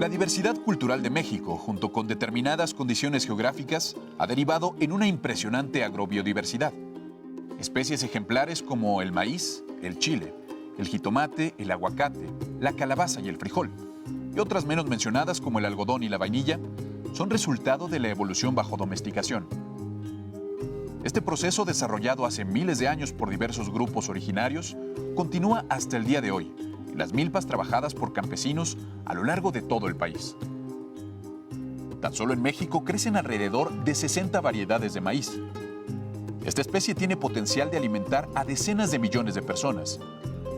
La diversidad cultural de México, junto con determinadas condiciones geográficas, ha derivado en una impresionante agrobiodiversidad. Especies ejemplares como el maíz, el chile, el jitomate, el aguacate, la calabaza y el frijol, y otras menos mencionadas como el algodón y la vainilla, son resultado de la evolución bajo domesticación. Este proceso, desarrollado hace miles de años por diversos grupos originarios, continúa hasta el día de hoy, en las milpas trabajadas por campesinos a lo largo de todo el país. Tan solo en México crecen alrededor de 60 variedades de maíz. Esta especie tiene potencial de alimentar a decenas de millones de personas,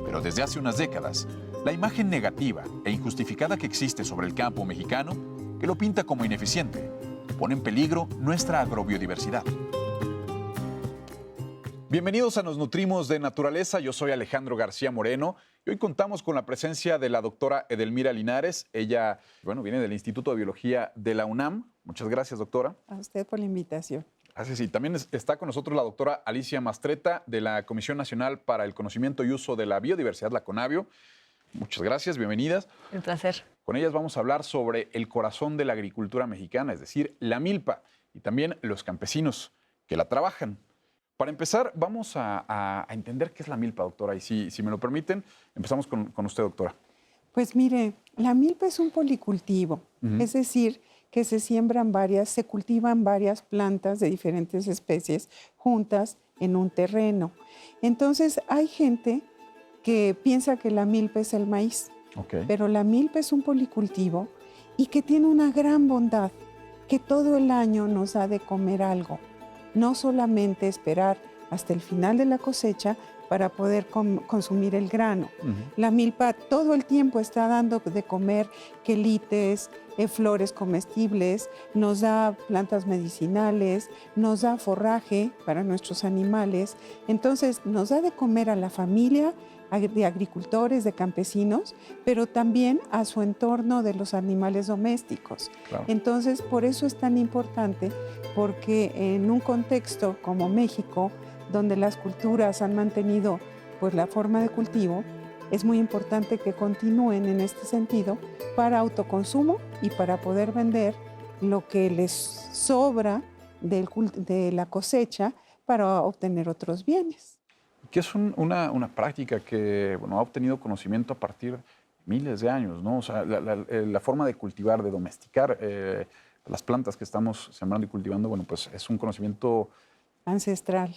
pero desde hace unas décadas, la imagen negativa e injustificada que existe sobre el campo mexicano, que lo pinta como ineficiente, pone en peligro nuestra agrobiodiversidad. Bienvenidos a Nos Nutrimos de Naturaleza. Yo soy Alejandro García Moreno y hoy contamos con la presencia de la doctora Edelmira Linares. Ella, viene del Instituto de Biología de la UNAM. Muchas gracias, doctora. A usted por la invitación. Gracias. Y también está con nosotros la doctora Alicia Mastretta de la Comisión Nacional para el Conocimiento y Uso de la Biodiversidad, la CONABIO. Muchas gracias, bienvenidas. Un placer. Con ellas vamos a hablar sobre el corazón de la agricultura mexicana, es decir, la milpa, y también los campesinos que la trabajan. Para empezar, vamos a entender qué es la milpa, doctora. Y si me lo permiten, empezamos con usted, doctora. Pues mire, la milpa es un policultivo, es decir, que se cultivan varias plantas de diferentes especies juntas en un terreno. Entonces, hay gente que piensa que la milpa es el maíz, pero la milpa es un policultivo y que tiene una gran bondad, que todo el año nos da de comer algo. No solamente esperar hasta el final de la cosecha para poder consumir el grano. La milpa todo el tiempo está dando de comer quelites, flores comestibles, nos da plantas medicinales, nos da forraje para nuestros animales. Entonces nos da de comer a la familia de agricultores, de campesinos, pero también a su entorno de los animales domésticos. Claro. Entonces, por eso es tan importante, porque en un contexto como México, donde las culturas han mantenido pues, la forma de cultivo, es muy importante que continúen en este sentido para autoconsumo y para poder vender lo que les sobra de la cosecha para obtener otros bienes. Que es una práctica que ha obtenido conocimiento a partir de miles de años, ¿no? O sea, la forma de cultivar, de domesticar las plantas que estamos sembrando y cultivando, pues es un conocimiento ancestral,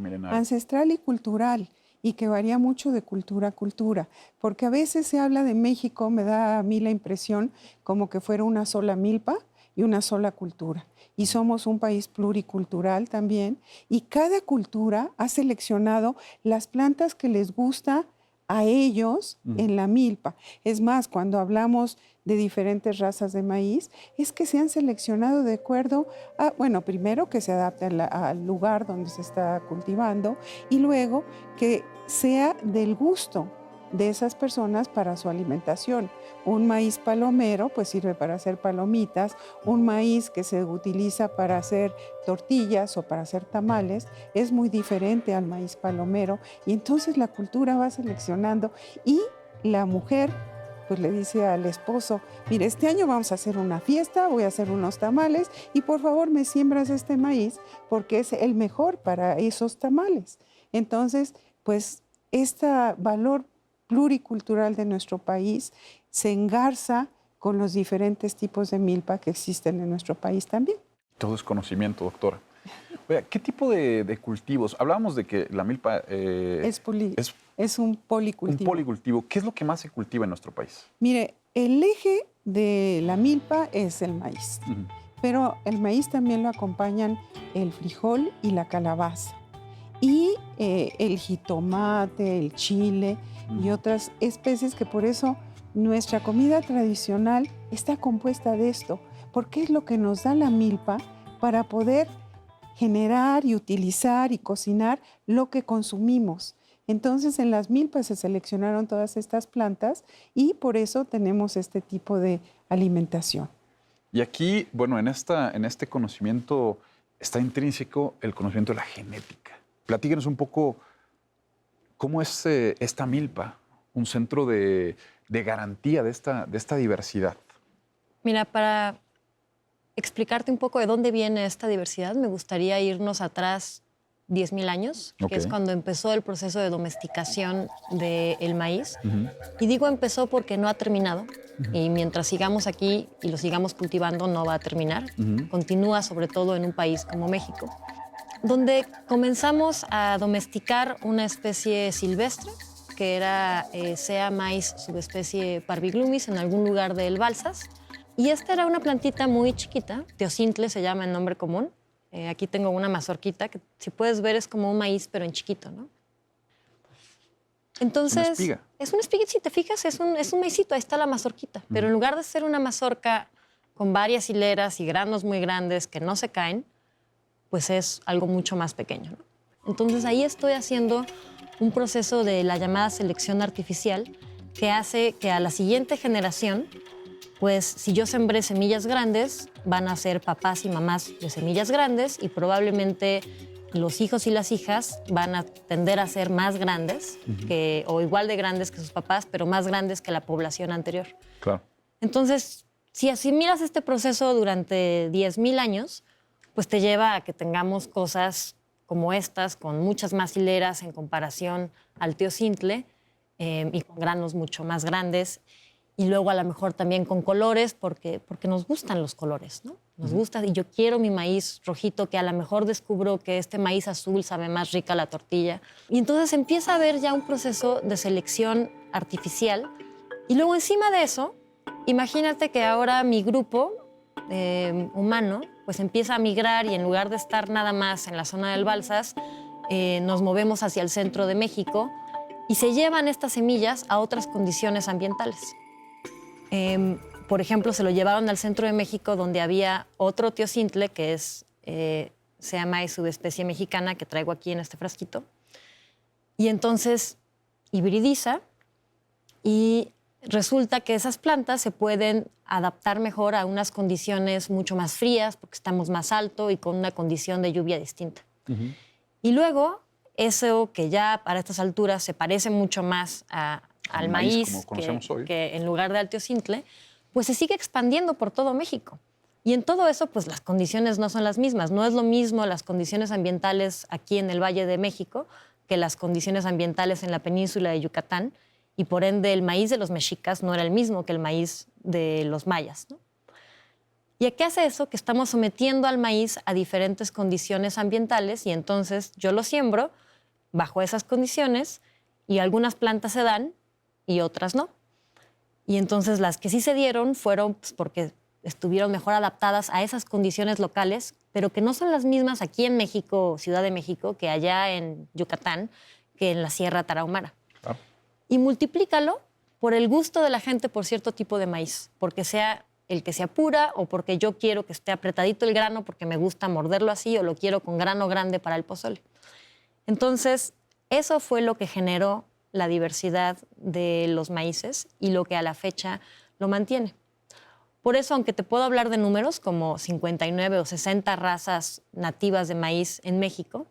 milenario. Ancestral y cultural, y que varía mucho de cultura a cultura, porque a veces se habla de México, me da a mí la impresión como que fuera una sola milpa y una sola cultura. Y somos un país pluricultural también, y cada cultura ha seleccionado las plantas que les gusta a ellos en la milpa. Es más, cuando hablamos de diferentes razas de maíz, es que se han seleccionado de acuerdo a, primero que se adapte al lugar donde se está cultivando y luego que sea del gusto de esas personas para su alimentación. Un maíz palomero pues sirve para hacer palomitas, un maíz que se utiliza para hacer tortillas o para hacer tamales es muy diferente al maíz palomero y entonces la cultura va seleccionando y la mujer pues le dice al esposo, mire, este año vamos a hacer una fiesta, voy a hacer unos tamales y por favor me siembras este maíz porque es el mejor para esos tamales. Entonces, pues este valor pluricultural de nuestro país se engarza con los diferentes tipos de milpa que existen en nuestro país también. Todo es conocimiento, doctora. Oiga, ¿qué tipo de cultivos? Hablábamos de que la milpa es un policultivo. Un policultivo. ¿Qué es lo que más se cultiva en nuestro país? Mire, el eje de la milpa es el maíz, pero el maíz también lo acompañan el frijol y la calabaza. Y el jitomate, el chile y otras especies que por eso nuestra comida tradicional está compuesta de esto, porque es lo que nos da la milpa para poder generar y utilizar y cocinar lo que consumimos. Entonces en las milpas se seleccionaron todas estas plantas y por eso tenemos este tipo de alimentación. Y aquí, en este conocimiento está intrínseco el conocimiento de la genética. Platíquenos un poco cómo es esta milpa, un centro de garantía de esta diversidad. Mira, para explicarte un poco de dónde viene esta diversidad, me gustaría irnos atrás 10.000 años, Ok. que es cuando empezó el proceso de domesticación del maíz. Ujú. Y digo empezó porque no ha terminado. Y mientras sigamos aquí y lo sigamos cultivando, no va a terminar. Ujú. Continúa sobre todo en un país como México, donde comenzamos a domesticar una especie silvestre, que era Sea maíz subespecie Parviglumis, en algún lugar del Balsas. Y esta era una plantita muy chiquita, teocintle se llama en nombre común. Aquí tengo una mazorquita que, si puedes ver, es como un maíz, pero en chiquito, ¿no? Entonces, Es una espiga. es una espiga, si te fijas, es un maicito, ahí está la mazorquita. Pero en lugar de ser una mazorca con varias hileras y granos muy grandes que no se caen, pues es algo mucho más pequeño, ¿no? Entonces ahí estoy haciendo un proceso de la llamada selección artificial que hace que a la siguiente generación, pues si yo sembré semillas grandes, van a ser papás y mamás de semillas grandes y probablemente los hijos y las hijas van a tender a ser más grandes o igual de grandes que sus papás, pero más grandes que la población anterior. Claro. Entonces, si así miras este proceso durante 10.000 años, pues te lleva a que tengamos cosas como estas, con muchas más hileras en comparación al teocintle y con granos mucho más grandes. Y luego a lo mejor también con colores, porque nos gustan los colores, ¿no? Nos gusta, y yo quiero mi maíz rojito, que a lo mejor descubro que este maíz azul sabe más rica la tortilla. Y entonces empieza a haber ya un proceso de selección artificial. Y luego encima de eso, imagínate que ahora mi grupo humano pues empieza a migrar y en lugar de estar nada más en la zona del Balsas, nos movemos hacia el centro de México y se llevan estas semillas a otras condiciones ambientales. Por ejemplo, se lo llevaron al centro de México donde había otro teocintle que es Sea maíz subespecie mexicana que traigo aquí en este frasquito. Y entonces hibridiza y resulta que esas plantas se pueden adaptar mejor a unas condiciones mucho más frías porque estamos más alto y con una condición de lluvia distinta. Y luego, eso que ya para estas alturas se parece mucho más al maíz como conocemos hoy. que en lugar del teocintle, pues se sigue expandiendo por todo México. Y en todo eso, pues las condiciones no son las mismas. No es lo mismo las condiciones ambientales aquí en el Valle de México que las condiciones ambientales en la península de Yucatán. Y por ende, el maíz de los mexicas no era el mismo que el maíz de los mayas, ¿no? ¿Y a qué hace eso? Que estamos sometiendo al maíz a diferentes condiciones ambientales y entonces yo lo siembro bajo esas condiciones y algunas plantas se dan y otras no. Y entonces las que sí se dieron fueron pues, porque estuvieron mejor adaptadas a esas condiciones locales, pero que no son las mismas aquí en México, Ciudad de México, que allá en Yucatán, que en la Sierra Tarahumara. Claro. Y multiplícalo por el gusto de la gente por cierto tipo de maíz, porque sea el que se apura o porque yo quiero que esté apretadito el grano porque me gusta morderlo así o lo quiero con grano grande para el pozole. Entonces, eso fue lo que generó la diversidad de los maíces y lo que a la fecha lo mantiene. Por eso, aunque te puedo hablar de números como 59 o 60 razas nativas de maíz en México,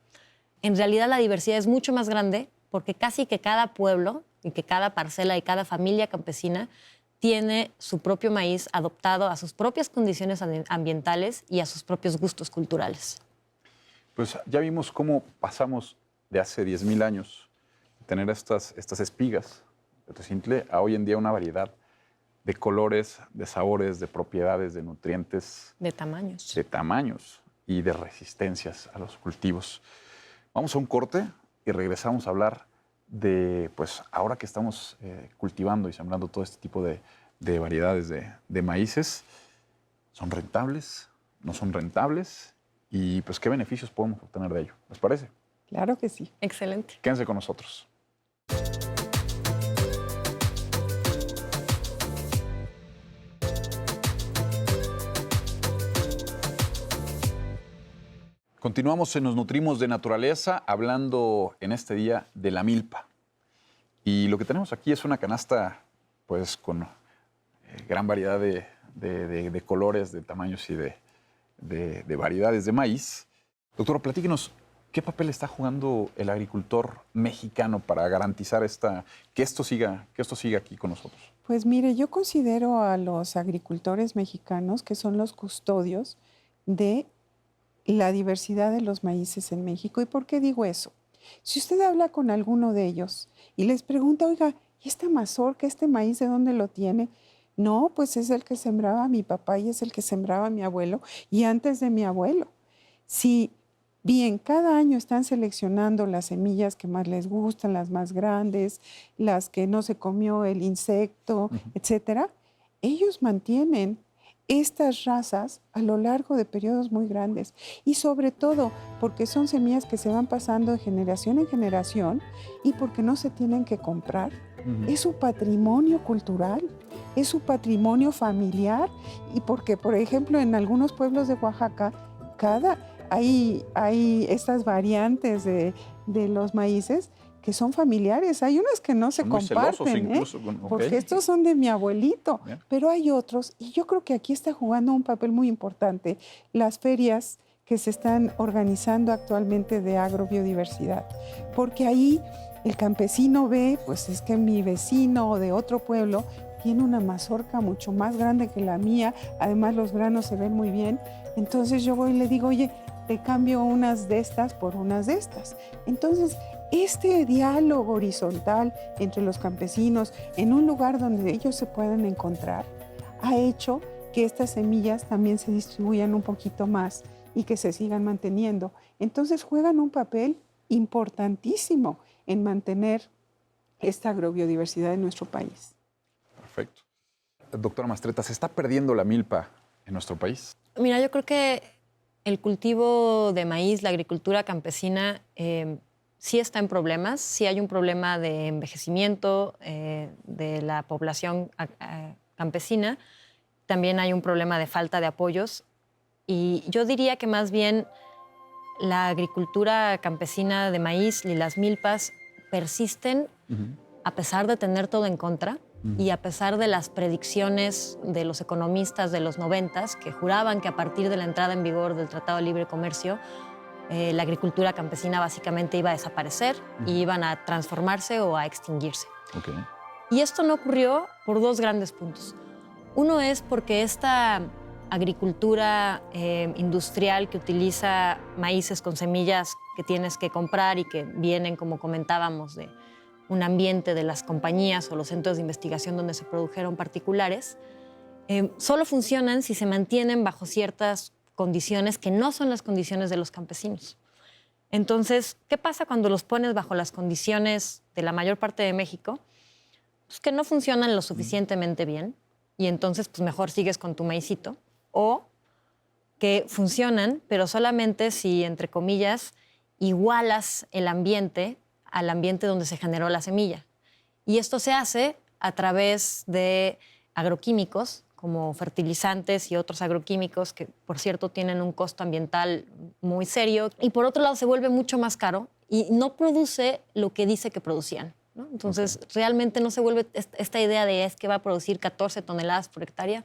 en realidad la diversidad es mucho más grande porque casi que cada pueblo y que cada parcela y cada familia campesina tiene su propio maíz adoptado a sus propias condiciones ambientales y a sus propios gustos culturales. Pues ya vimos cómo pasamos de hace 10.000 años de tener estas espigas de teocintle a hoy en día una variedad de colores, de sabores, de propiedades, de nutrientes. De tamaños. De tamaños y de resistencias a los cultivos. Vamos a un corte y regresamos a hablar de, pues, ahora que estamos cultivando y sembrando todo este tipo de variedades de maíces, ¿son rentables? ¿No son rentables? Y, pues, ¿qué beneficios podemos obtener de ello? ¿Les parece? Claro que sí. Excelente. Quédense con nosotros. Continuamos en Nos Nutrimos de Naturaleza, hablando en este día de la milpa. Y lo que tenemos aquí es una canasta, pues, con gran variedad de colores, de tamaños y de variedades de maíz. Doctora, platíquenos, ¿Qué papel está jugando el agricultor mexicano para garantizar que esto siga aquí con nosotros? Pues mire, yo considero a los agricultores mexicanos que son los custodios de la diversidad de los maíces en México. ¿Y por qué digo eso? Si usted habla con alguno de ellos y les pregunta, oiga, ¿y esta mazorca, este maíz, de dónde lo tiene? No, pues es el que sembraba mi papá y es el que sembraba mi abuelo y antes de mi abuelo. Si bien, cada año están seleccionando las semillas que más les gustan, las más grandes, las que no se comió el insecto, etcétera, ellos mantienen estas razas a lo largo de periodos muy grandes y sobre todo porque son semillas que se van pasando de generación en generación y porque no se tienen que comprar. Es su patrimonio cultural, es su patrimonio familiar y porque, por ejemplo, en algunos pueblos de Oaxaca, hay estas variantes de los maíces que son familiares. Hay unas que no se comparten, incluso, porque estos son de mi abuelito, pero hay otros, y yo creo que aquí está jugando un papel muy importante las ferias que se están organizando actualmente de agrobiodiversidad, porque ahí el campesino ve, pues es que mi vecino o de otro pueblo tiene una mazorca mucho más grande que la mía, además los granos se ven muy bien, entonces yo voy y le digo, oye, te cambio unas de estas por unas de estas. Entonces, este diálogo horizontal entre los campesinos en un lugar donde ellos se puedan encontrar ha hecho que estas semillas también se distribuyan un poquito más y que se sigan manteniendo. Entonces, juegan un papel importantísimo en mantener esta agrobiodiversidad en nuestro país. Perfecto. Doctora Mastretta, ¿se está perdiendo la milpa en nuestro país? Mira, yo creo que el cultivo de maíz, la agricultura campesina, sí está en problemas. Sí hay un problema de envejecimiento de la población campesina. También hay un problema de falta de apoyos. Y yo diría que más bien la agricultura campesina de maíz y las milpas persisten a pesar de tener todo en contra y a pesar de las predicciones de los economistas de los 90s que juraban que a partir de la entrada en vigor del Tratado de Libre Comercio la agricultura campesina básicamente iba a desaparecer y iban a transformarse o a extinguirse. Okay. Y esto no ocurrió por dos grandes puntos. Uno es porque esta agricultura industrial que utiliza maíces con semillas que tienes que comprar y que vienen, como comentábamos, de un ambiente de las compañías o los centros de investigación donde se produjeron particulares, solo funcionan si se mantienen bajo ciertas condiciones que no son las condiciones de los campesinos. Entonces, ¿qué pasa cuando los pones bajo las condiciones de la mayor parte de México? Pues que no funcionan lo suficientemente bien y entonces pues mejor sigues con tu maicito, o que funcionan, pero solamente si, entre comillas, igualas el ambiente al ambiente donde se generó la semilla. Y esto se hace a través de agroquímicos, como fertilizantes y otros agroquímicos que, por cierto, tienen un costo ambiental muy serio. Y por otro lado, se vuelve mucho más caro y no produce lo que dice que producían, ¿no? Entonces, realmente no se vuelve esta idea de es que va a producir 14 toneladas por hectárea.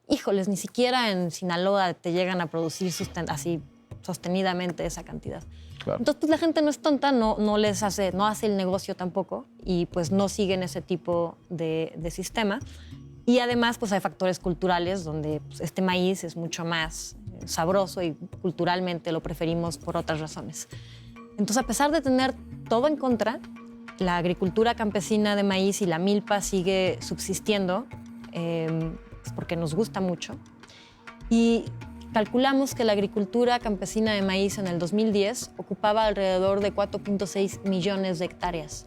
Híjoles, ni siquiera en Sinaloa te llegan a producir así sostenidamente esa cantidad. Claro. Entonces, pues la gente no es tonta, no hace el negocio tampoco y pues no siguen ese tipo de sistema. Y además, pues hay factores culturales donde pues, este maíz es mucho más sabroso y culturalmente lo preferimos por otras razones. Entonces, a pesar de tener todo en contra, la agricultura campesina de maíz y la milpa sigue subsistiendo pues porque nos gusta mucho. Y calculamos que la agricultura campesina de maíz en el 2010 ocupaba alrededor de 4.6 millones de hectáreas.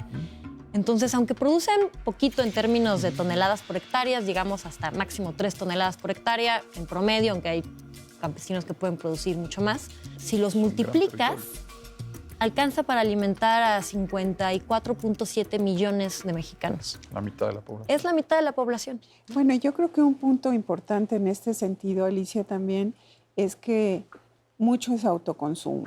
Entonces, aunque producen poquito en términos de toneladas por hectárea, digamos hasta máximo 3 toneladas por hectárea en promedio, aunque hay campesinos que pueden producir mucho más, si los multiplicas, alcanza para alimentar a 54.7 millones de mexicanos. La mitad de la población. Es la mitad de la población. Bueno, yo creo que un punto importante en este sentido, Alicia, también es que mucho es autoconsumo.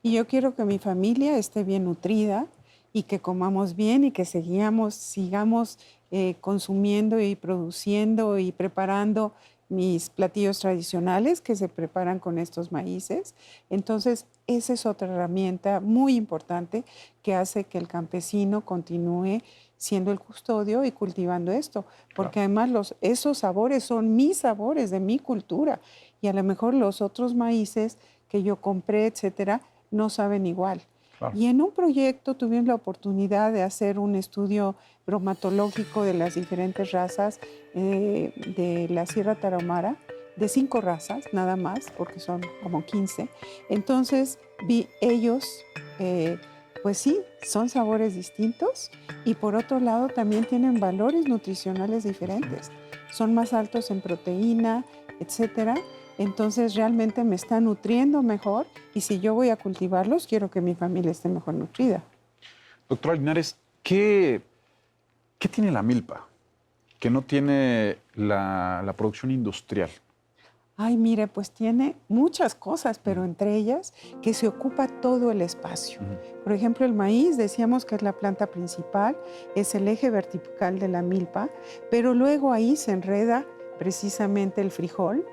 Y yo quiero que mi familia esté bien nutrida y que comamos bien y que sigamos consumiendo y produciendo y preparando mis platillos tradicionales que se preparan con estos maíces. Entonces, esa es otra herramienta muy importante que hace que el campesino continúe siendo el custodio y cultivando esto, porque además esos sabores son mis sabores de mi cultura y a lo mejor los otros maíces que yo compré, etcétera, no saben igual. Claro. Y en un proyecto tuvimos la oportunidad de hacer un estudio bromatológico de las diferentes razas de la Sierra Tarahumara, de 5 razas nada más, porque son como 15. Entonces, ellos, pues sí, son sabores distintos y por otro lado también tienen valores nutricionales diferentes. Son más altos en proteína, etcétera. Entonces realmente me está nutriendo mejor y si yo voy a cultivarlos, quiero que mi familia esté mejor nutrida. Doctora Linares, ¿qué tiene la milpa que no tiene la producción industrial? Ay, mire, pues tiene muchas cosas, pero entre ellas que se ocupa todo el espacio. Por ejemplo, el maíz, decíamos que es la planta principal, es el eje vertical de la milpa, pero luego ahí se enreda precisamente el frijol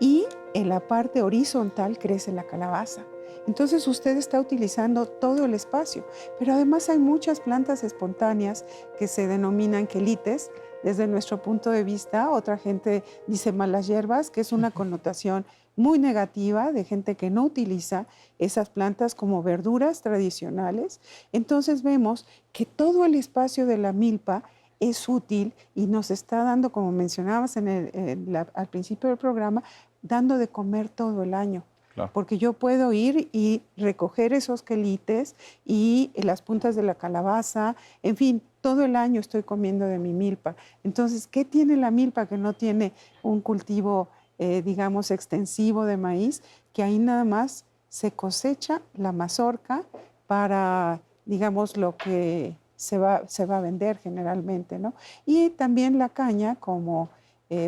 y en la parte horizontal crece la calabaza. Entonces usted está utilizando todo el espacio, pero además hay muchas plantas espontáneas que se denominan quelites. Desde nuestro punto de vista, otra gente dice malas hierbas, que es una connotación muy negativa de gente que no utiliza esas plantas como verduras tradicionales. Entonces vemos que todo el espacio de la milpa es útil y nos está dando, como mencionabas al principio del programa, dando de comer todo el año. Claro. Porque yo puedo ir y recoger esos quelites y las puntas de la calabaza, en fin, todo el año estoy comiendo de mi milpa. Entonces, ¿qué tiene la milpa que no tiene un cultivo, digamos, extensivo de maíz? Que ahí nada más se cosecha la mazorca para, digamos, lo que se va a vender generalmente, ¿no? Y también la caña como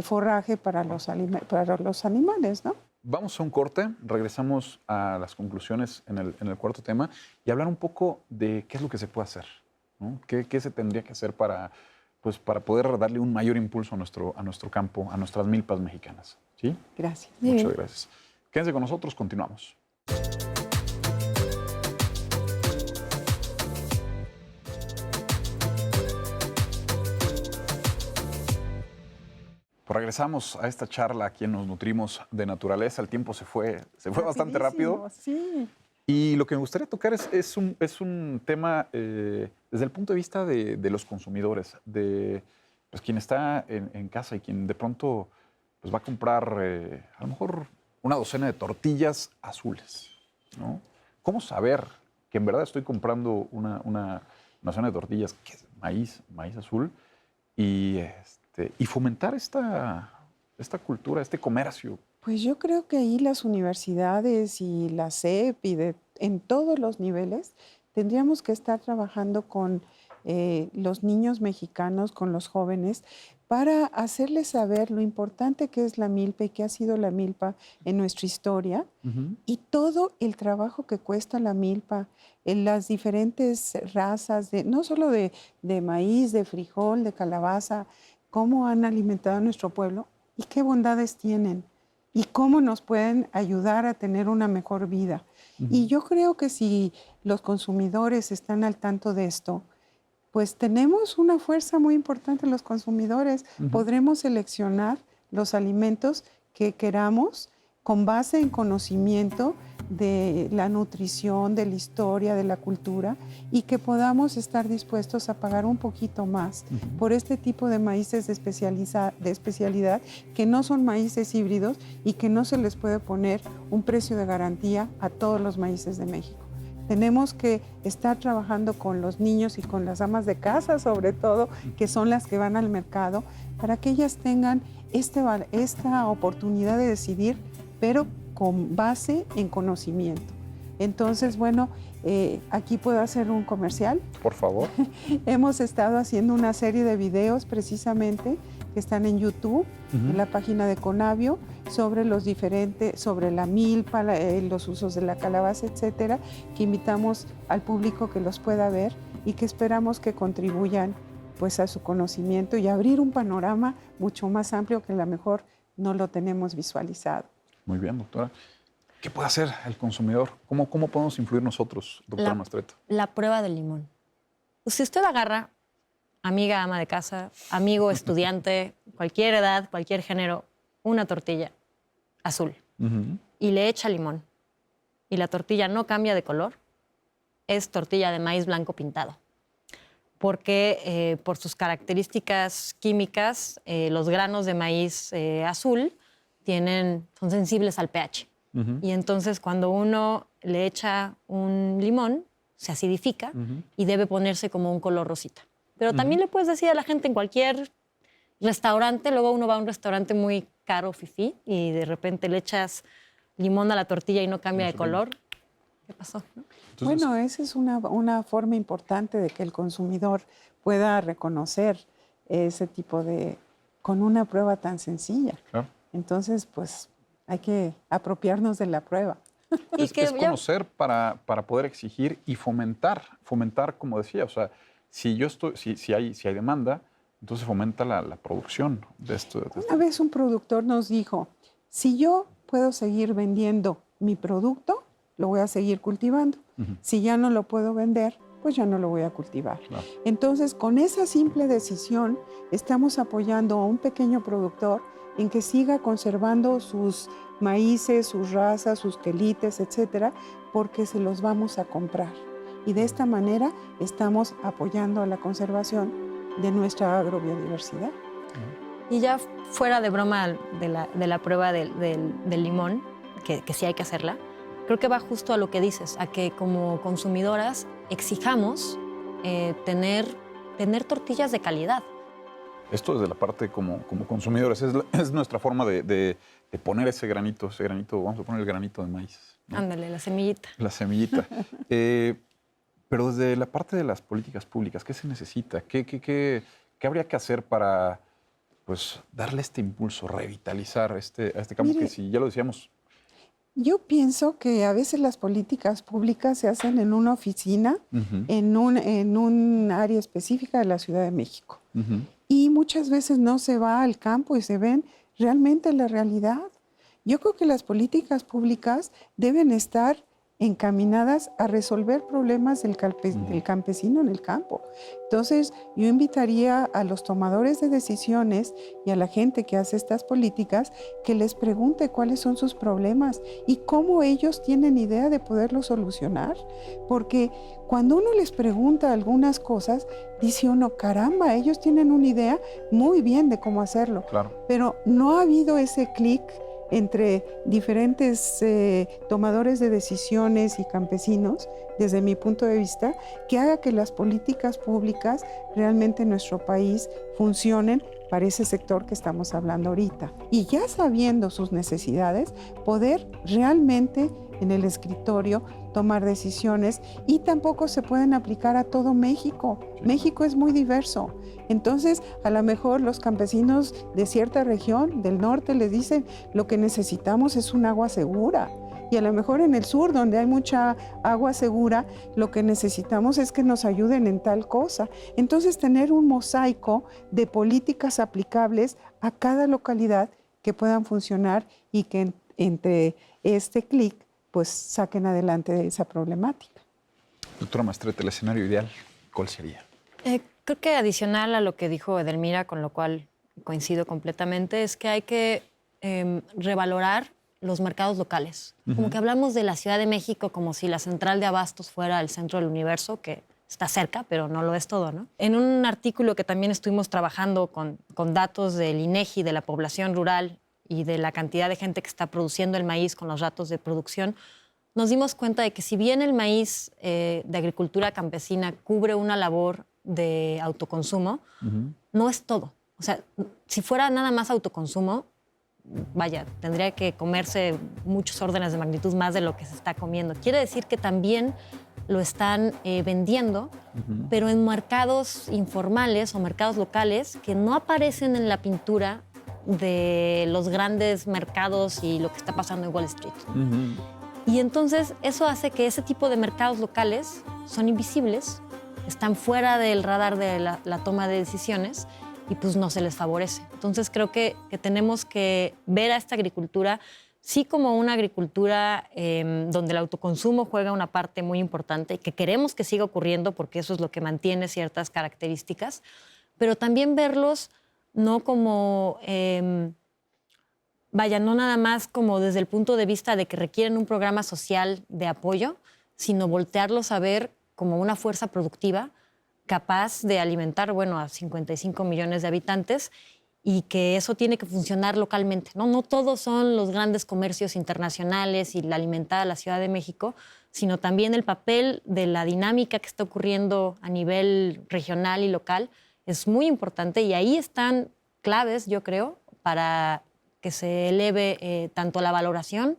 forraje para los animales, ¿no? Vamos a un corte, regresamos a las conclusiones en el cuarto tema y hablar un poco de qué es lo que se puede hacer, ¿no? ¿Qué se tendría que hacer para poder darle un mayor impulso a nuestro campo, a nuestras milpas mexicanas? ¿Sí? Gracias. Muchas gracias. Quédense con nosotros, continuamos. Pues regresamos a esta charla aquí en Nos Nutrimos de Naturaleza. El tiempo se fue bastante rápido. Sí. Y lo que me gustaría tocar es un tema desde el punto de vista de los consumidores, de pues, quien está en casa y quien de pronto pues, va a comprar a lo mejor una docena de tortillas azules, ¿no? ¿Cómo saber que en verdad estoy comprando una docena de tortillas que es maíz azul y fomentar esta cultura, este comercio? Pues yo creo que ahí las universidades y la SEP en todos los niveles tendríamos que estar trabajando con los niños mexicanos, con los jóvenes, para hacerles saber lo importante que es la milpa y qué ha sido la milpa en nuestra historia y todo el trabajo que cuesta la milpa en las diferentes razas, no solo de maíz, de frijol, de calabaza, cómo han alimentado a nuestro pueblo y qué bondades tienen y cómo nos pueden ayudar a tener una mejor vida. Y yo creo que si los consumidores están al tanto de esto, pues tenemos una fuerza muy importante los consumidores. Podremos seleccionar los alimentos que queramos con base en conocimiento de la nutrición, de la historia, de la cultura y que podamos estar dispuestos a pagar un poquito más por este tipo de maíces de especialidad que no son maíces híbridos y que no se les puede poner un precio de garantía a todos los maíces de México. Tenemos que estar trabajando con los niños y con las amas de casa, sobre todo, que son las que van al mercado, para que ellas tengan esta oportunidad de decidir, pero con base en conocimiento. Entonces, bueno, aquí puedo hacer un comercial. Por favor. Hemos estado haciendo una serie de videos precisamente que están en YouTube, en la página de Conavio, sobre sobre la milpa, los usos de la calabaza, etcétera, que invitamos al público que los pueda ver y que esperamos que contribuyan pues a su conocimiento y abrir un panorama mucho más amplio que a lo mejor no lo tenemos visualizado. Muy bien, doctora. ¿Qué puede hacer el consumidor? ¿Cómo podemos influir nosotros, doctora Mastretta? La prueba del limón. Si usted agarra, amiga, ama de casa, amigo, estudiante, cualquier edad, cualquier género, una tortilla azul y le echa limón y la tortilla no cambia de color, es tortilla de maíz blanco pintado. Porque por sus características químicas, los granos de maíz azul son sensibles al pH. Y entonces cuando uno le echa un limón, se acidifica y debe ponerse como un color rosita. Pero también le puedes decir a la gente en cualquier restaurante, luego uno va a un restaurante muy caro, fifí, y de repente le echas limón a la tortilla y no cambia de color. ¿Qué pasó? ¿No? Entonces, bueno, esa es una forma importante de que el consumidor pueda reconocer ese tipo con una prueba tan sencilla. Claro. Entonces, pues hay que apropiarnos de la prueba. Es conocer para poder exigir y fomentar, como decía, o sea, si hay demanda, entonces fomenta la producción de esto. Una vez un productor nos dijo, si yo puedo seguir vendiendo mi producto, lo voy a seguir cultivando. Si ya no lo puedo vender, pues ya no lo voy a cultivar. Claro. Entonces, con esa simple decisión, estamos apoyando a un pequeño productor en que siga conservando sus maíces, sus razas, sus quelites, etcétera, porque se los vamos a comprar. Y de esta manera estamos apoyando a la conservación de nuestra agrobiodiversidad. Y ya fuera de broma de la prueba del limón, que sí hay que hacerla, creo que va justo a lo que dices, a que como consumidoras exijamos tener tortillas de calidad. Esto desde la parte como consumidores, es nuestra forma de poner ese granito, vamos a poner el granito de maíz, ¿no? Ándale, la semillita. La semillita. Pero desde la parte de las políticas públicas, ¿qué se necesita? ¿Qué habría que hacer para pues, darle este impulso, revitalizar a este campo? Mire, que si ya lo decíamos... Yo pienso que a veces las políticas públicas se hacen en una oficina, en un área específica de la Ciudad de México. Y muchas veces no se va al campo y se ven realmente la realidad. Yo creo que las políticas públicas deben estar encaminadas a resolver problemas del campesino en el campo. Entonces, yo invitaría a los tomadores de decisiones y a la gente que hace estas políticas que les pregunte cuáles son sus problemas y cómo ellos tienen idea de poderlos solucionar. Porque cuando uno les pregunta algunas cosas, dice uno, caramba, ellos tienen una idea muy bien de cómo hacerlo. Claro. Pero no ha habido ese clic entre diferentes tomadores de decisiones y campesinos, desde mi punto de vista, que haga que las políticas públicas realmente en nuestro país funcionen para ese sector que estamos hablando ahorita. Y ya sabiendo sus necesidades, poder realmente en el escritorio tomar decisiones, y tampoco se pueden aplicar a todo México. México es muy diverso. Entonces, a lo mejor los campesinos de cierta región del norte les dicen lo que necesitamos es un agua segura. Y a lo mejor en el sur, donde hay mucha agua segura, lo que necesitamos es que nos ayuden en tal cosa. Entonces, tener un mosaico de políticas aplicables a cada localidad que puedan funcionar y que entre este clic, pues saquen adelante esa problemática. Doctora Mastretta, el escenario ideal, ¿cuál sería? Creo que adicional a lo que dijo Edelmira, con lo cual coincido completamente, es que hay que revalorar los mercados locales. Como que hablamos de la Ciudad de México como si la central de abastos fuera el centro del universo, que está cerca, pero no lo es todo, ¿no? En un artículo que también estuvimos trabajando con datos del INEGI, de la población rural y de la cantidad de gente que está produciendo el maíz con los datos de producción, nos dimos cuenta de que si bien el maíz de agricultura campesina cubre una labor de autoconsumo, no es todo. O sea, si fuera nada más autoconsumo, vaya, tendría que comerse muchos órdenes de magnitud más de lo que se está comiendo. Quiere decir que también lo están vendiendo, pero en mercados informales o mercados locales que no aparecen en la pintura de los grandes mercados y lo que está pasando en Wall Street. Y entonces eso hace que ese tipo de mercados locales son invisibles, están fuera del radar de la toma de decisiones, y pues no se les favorece. Entonces creo que tenemos que ver a esta agricultura sí como una agricultura donde el autoconsumo juega una parte muy importante y que queremos que siga ocurriendo porque eso es lo que mantiene ciertas características, pero también verlos no como, no nada más como desde el punto de vista de que requieren un programa social de apoyo, sino voltearlos a ver como una fuerza productiva capaz de alimentar, a 55 millones de habitantes y que eso tiene que funcionar localmente, ¿no? No todos son los grandes comercios internacionales y la alimentada a la Ciudad de México, sino también el papel de la dinámica que está ocurriendo a nivel regional y local es muy importante y ahí están claves, yo creo, para que se eleve tanto la valoración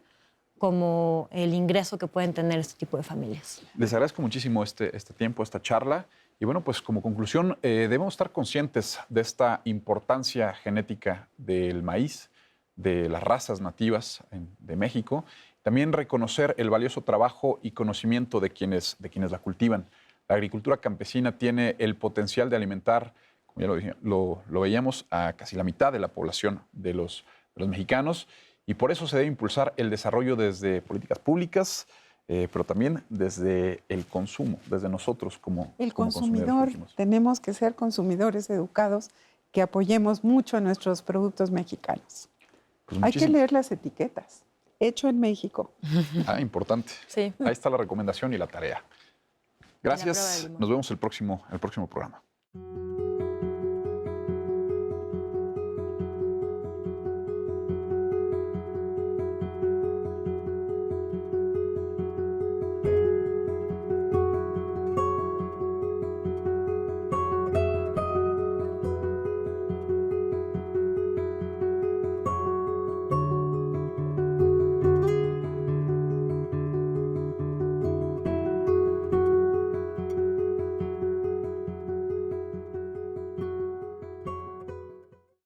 como el ingreso que pueden tener este tipo de familias. Les agradezco muchísimo este tiempo, esta charla. Y bueno, pues como conclusión, debemos estar conscientes de esta importancia genética del maíz, de las razas nativas de México. También reconocer el valioso trabajo y conocimiento de quienes la cultivan. La agricultura campesina tiene el potencial de alimentar, como ya lo dije, lo veíamos, a casi la mitad de la población de los mexicanos. Y por eso se debe impulsar el desarrollo desde políticas públicas, pero también desde el consumo, desde nosotros como consumidor. Tenemos que ser consumidores educados que apoyemos mucho a nuestros productos mexicanos. Pues hay que leer las etiquetas. Hecho en México. Importante. Sí. Ahí está la recomendación y la tarea. Gracias. Nos vemos el próximo programa.